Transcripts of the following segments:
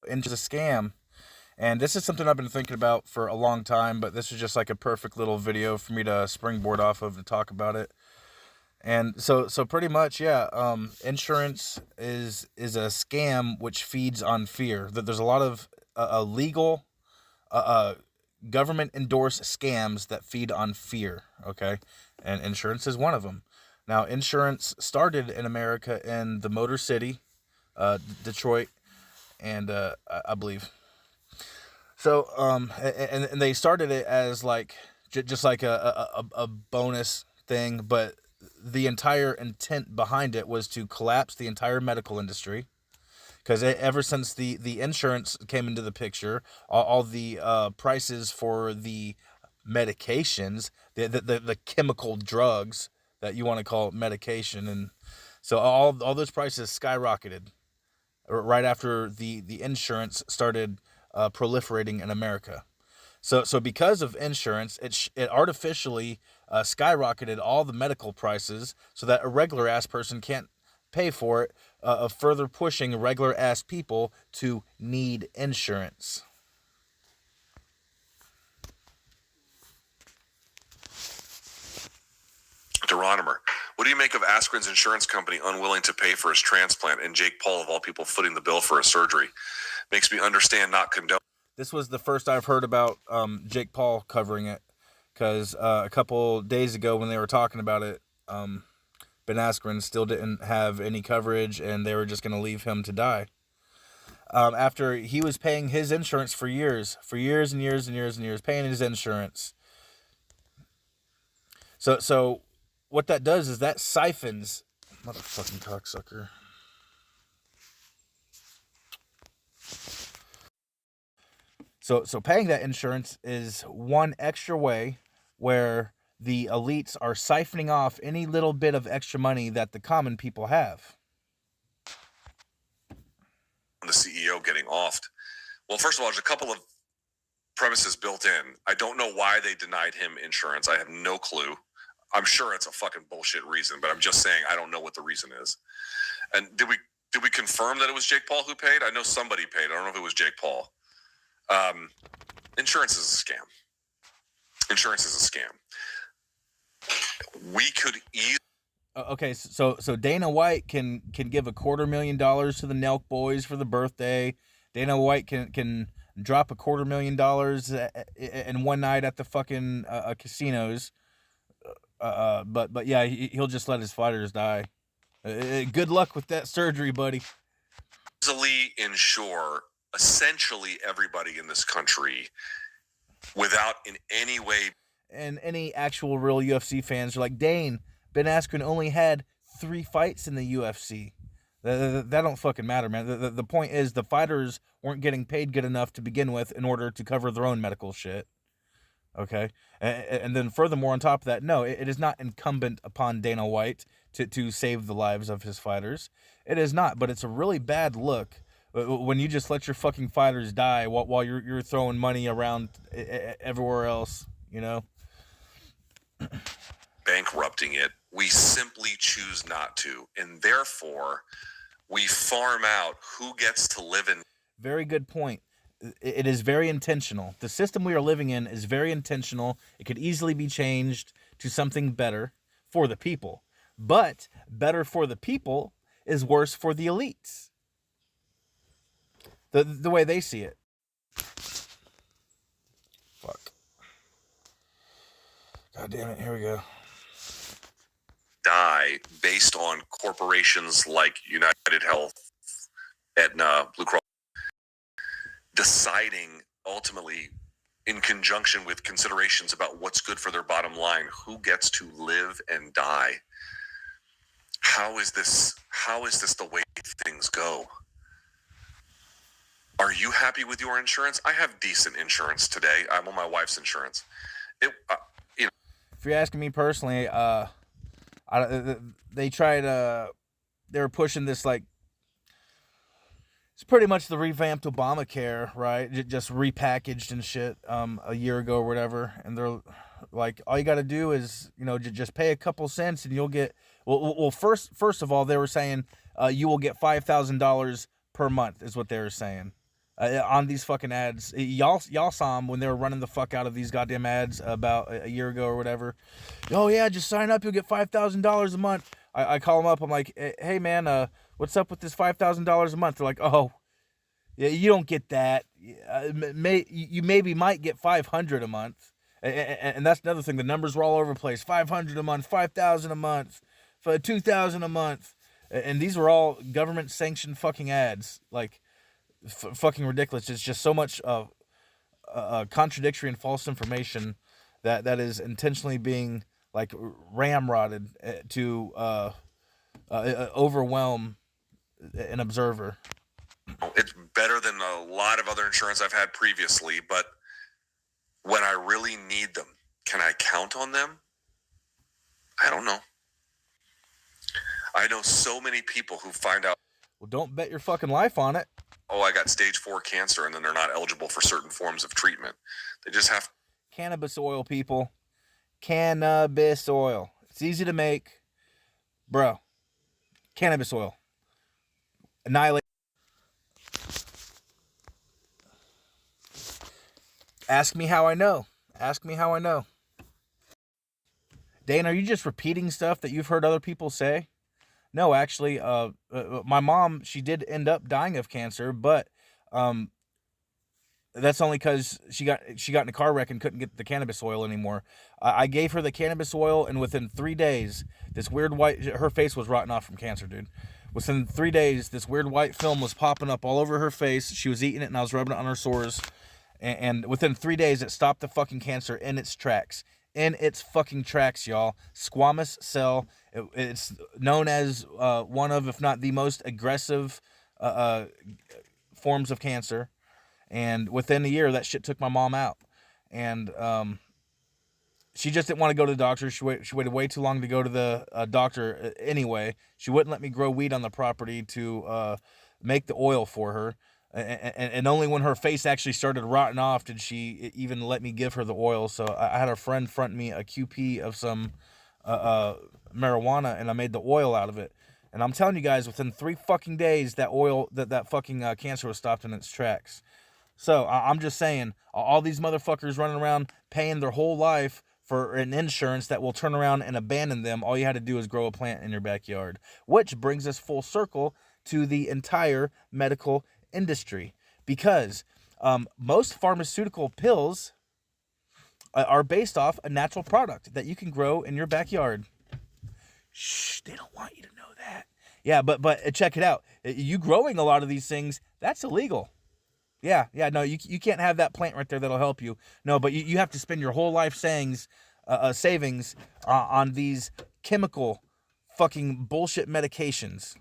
into a scam. And this is something I've been thinking about for a long time, but this is just like a perfect little video for me to springboard off of to talk about it. And so pretty much, yeah. Insurance is a scam which feeds on fear. That there's a lot of illegal, uh, uh, government endorsed scams that feed on fear. Okay, and insurance is one of them. Now, insurance started in America in the Motor City, Detroit, and I believe so. And they started it as like just like a bonus thing, but the entire intent behind it was to collapse the entire medical industry. Because ever since the insurance came into the picture, all the prices for the medications, the chemical drugs that you want to call medication, and so all those prices skyrocketed right after the insurance started proliferating in America. So because of insurance, it artificially skyrocketed all the medical prices so that a regular ass person can't pay for it, further pushing regular ass people to need insurance. Deronimer, what do you make of Askren's insurance company unwilling to pay for his transplant and Jake Paul, of all people, footing the bill for his surgery? Makes me understand, not condone. This was the first I've heard about Jake Paul covering it, because a couple days ago when they were talking about it, Ben Askren still didn't have any coverage, and they were just going to leave him to die. After he was paying his insurance for years and years and years and years, paying his insurance. So what that does is that siphons, motherfucking cocksucker. So paying that insurance is one extra way where the elites are siphoning off any little bit of extra money that the common people have. The CEO getting offed. Well, first of all, there's a couple of premises built in. I don't know why they denied him insurance. I have no clue. I'm sure it's a fucking bullshit reason, but I'm just saying I don't know what the reason is. And did we confirm that it was Jake Paul who paid? I know somebody paid. I don't know if it was Jake Paul. Insurance is a scam. Insurance is a scam. We could easily. Okay, so Dana White can give $250,000 to the Nelk boys for the birthday. Dana White can drop $250,000 in one night at the fucking casinos. But yeah, he'll just let his fighters die. Good luck with that surgery, buddy. Easily insure essentially everybody in this country without in any way. And any actual real UFC fans are like, Dane, Ben Askren only had 3 fights in the UFC. That don't fucking matter, man. The point is the fighters weren't getting paid good enough to begin with in order to cover their own medical shit. Okay? And then furthermore, on top of that, no, it is not incumbent upon Dana White to save the lives of his fighters. It is not, but it's a really bad look when you just let your fucking fighters die while you're throwing money around everywhere else, you know? Bankrupting it. We simply choose not to. And therefore, we farm out who gets to live in. Very good point. It is very intentional. The system we are living in is very intentional. It could easily be changed to something better for the people. But better for the people is worse for the elites. The way they see it. Fuck. God damn it, here we go. Die based on corporations like United Health, Aetna, Blue Cross, deciding ultimately in conjunction with considerations about what's good for their bottom line, who gets to live and die. How is this the way things go? Are you happy with your insurance? I have decent insurance today. I'm on my wife's insurance. If you're asking me personally, they tried. They were pushing this like it's pretty much the revamped Obamacare, right? Just repackaged and shit. A year ago or whatever, and they're like, all you got to do is just pay a couple cents and you'll get. Well, first of all, they were saying you will get $5,000 per month is what they were saying. on these fucking ads. Y'all saw them when they were running the fuck out of these goddamn ads about a year ago or whatever. Oh yeah, just sign up, you'll get $5,000 a month. I call them up. I'm like, hey man, what's up with this $5,000 a month? They're like, oh, yeah, you don't get that. You maybe might get 500 a month, and that's another thing. The numbers were all over the place. 500 a month, 5,000 a month, 2,000 a month, and these were all government sanctioned fucking ads. Like, fucking ridiculous. It's just so much contradictory and false information that is intentionally being like ramrodded to overwhelm an observer. It's better than a lot of other insurance I've had previously, but when I really need them, can I count on them? I don't know. I know so many people who find out, well, don't bet your fucking life on it. Oh, I got stage 4 cancer, and then they're not eligible for certain forms of treatment. They just have cannabis oil, people. Cannabis oil. It's easy to make. Bro. Cannabis oil. Annihilate. Ask me how I know. Ask me how I know. Dane, are you just repeating stuff that you've heard other people say? No, actually, my mom, she did end up dying of cancer, but that's only because she got in a car wreck and couldn't get the cannabis oil anymore. I gave her the cannabis oil, and within 3 days, this weird white, her face was rotting off from cancer, dude. Within 3 days, this weird white film was popping up all over her face. She was eating it, and I was rubbing it on her sores. And within 3 days, it stopped the fucking cancer in its tracks. In its fucking tracks, y'all. Squamous cell. It's known as one of, if not the most aggressive forms of cancer. And within a year, that shit took my mom out. And she just didn't want to go to the doctor. She waited way too long to go to the doctor anyway. She wouldn't let me grow weed on the property to make the oil for her. And only when her face actually started rotting off did she even let me give her the oil. So I had a friend front me a QP of some marijuana, and I made the oil out of it. And I'm telling you guys, within 3 fucking days, that oil, that fucking cancer was stopped in its tracks. So I'm just saying, all these motherfuckers running around paying their whole life for an insurance that will turn around and abandon them. All you had to do is grow a plant in your backyard, which brings us full circle to the entire medical industry, because most pharmaceutical pills are based off a natural product that you can grow in your backyard. Shh, they don't want you to know that. Yeah, but check it out. You growing a lot of these things, that's illegal. Yeah, no, you can't have that plant right there that'll help you. No, but you have to spend your whole life savings on these chemical fucking bullshit medications.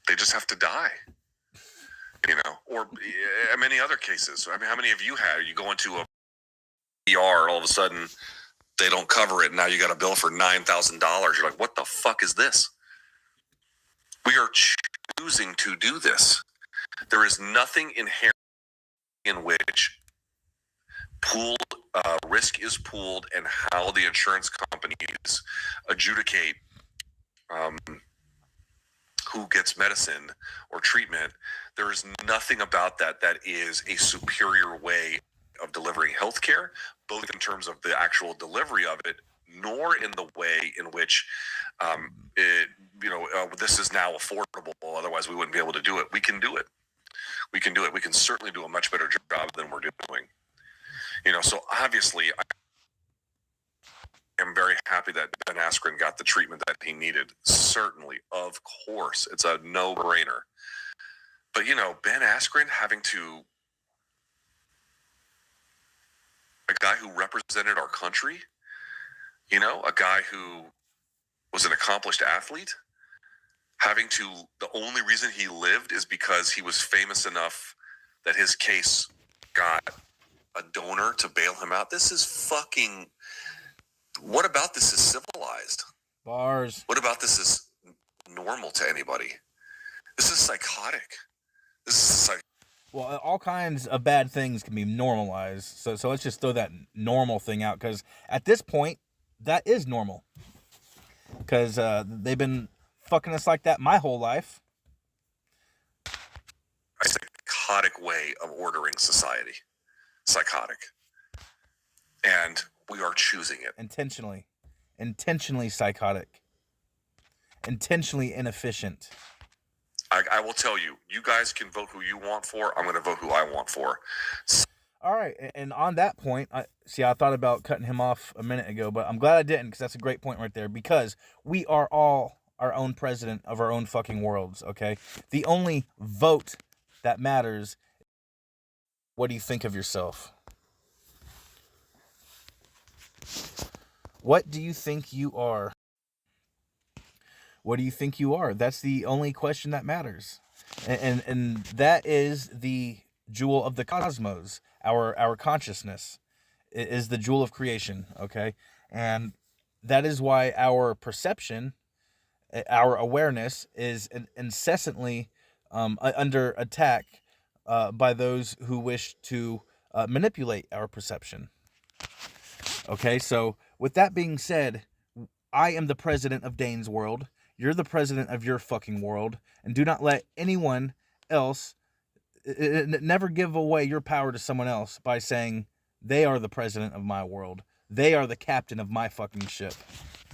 They just have to die, or many other cases. I mean, how many of you had, you go into a ER, all of a sudden they don't cover it, and now you got a bill for $9,000. You're like, what the fuck is this? We are choosing to do this. There is nothing inherent in which risk is pooled, and how the insurance companies adjudicate who gets medicine or treatment. There is nothing about that is a superior way of delivering healthcare, both in terms of the actual delivery of it, nor in the way in which this is now affordable. Otherwise, we wouldn't be able to do it. We can do it. We can certainly do a much better job than we're doing. So obviously, I am very happy that Ben Askren got the treatment that he needed. Certainly, of course, it's a no-brainer. But, Ben Askren having to, a guy who represented our country, a guy who was an accomplished athlete, the only reason he lived is because he was famous enough that his case got a donor to bail him out. This is fucking, what about this is civilized? Bars. What about this is normal to anybody? This is psychotic. Well, all kinds of bad things can be normalized. So let's just throw that normal thing out, because at this point, that is normal. Because they've been fucking us like that my whole life. A psychotic way of ordering society. Psychotic. And we are choosing it. Intentionally psychotic. Intentionally inefficient. I will tell you, you guys can vote who you want for. I'm going to vote who I want for. All right, and on that point, I thought about cutting him off a minute ago, but I'm glad I didn't, because that's a great point right there, because we are all our own president of our own fucking worlds, okay? The only vote that matters, what do you think of yourself? What do you think you are? What do you think you are? That's the only question that matters. And that is the jewel of the cosmos. Our consciousness is the jewel of creation, okay? And that is why our perception, our awareness is incessantly under attack by those who wish to manipulate our perception. Okay, so with that being said, I am the president of Dane's world. You're the president of your fucking world. And do not let anyone else, never give away your power to someone else by saying they are the president of my world. They are the captain of my fucking ship.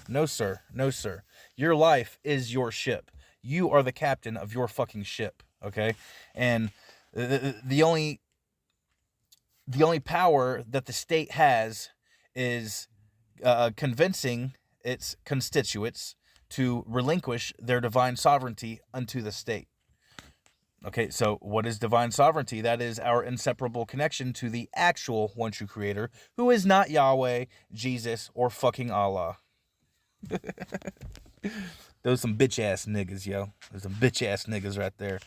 No, sir. No, sir. Your life is your ship. You are the captain of your fucking ship, okay? And the only power that the state has is convincing its constituents to relinquish their divine sovereignty unto the state. Okay, so what is divine sovereignty? That is our inseparable connection to the actual one true creator, who is not Yahweh, Jesus, or fucking Allah. Those some bitch ass niggas, yo. There's some bitch ass niggas right there.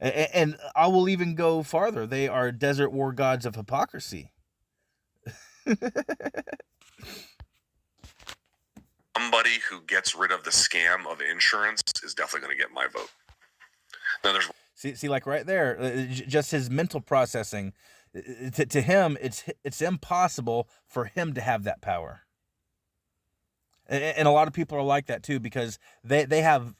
And I will even go farther. They are desert war gods of hypocrisy. Somebody who gets rid of the scam of insurance is definitely going to get my vote. Now there's see, like right there, just his mental processing. To him, it's impossible for him to have that power. And a lot of people are like that too, because they have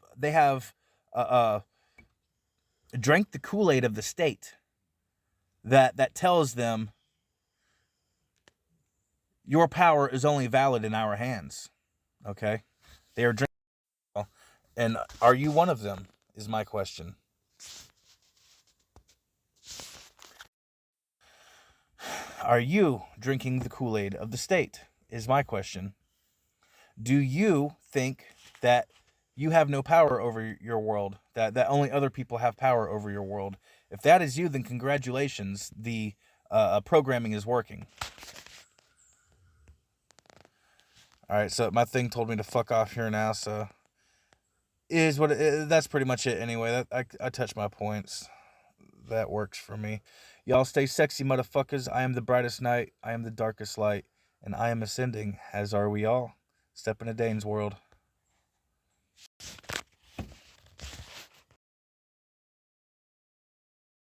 drank the Kool-Aid of the state that tells them your power is only valid in our hands. Okay, they are drinking, and are you one of them? Is my question. Are you drinking the Kool-Aid of the state? Is my question. Do you think that you have no power over your world, that only other people have power over your world? If that is you, then congratulations. The programming is working. All right, so my thing told me to fuck off here now, so is what that's pretty much it anyway. I touched my points. That works for me. Y'all stay sexy, motherfuckers. I am the brightest night. I am the darkest light, and I am ascending, as are we all. Step into Dane's world.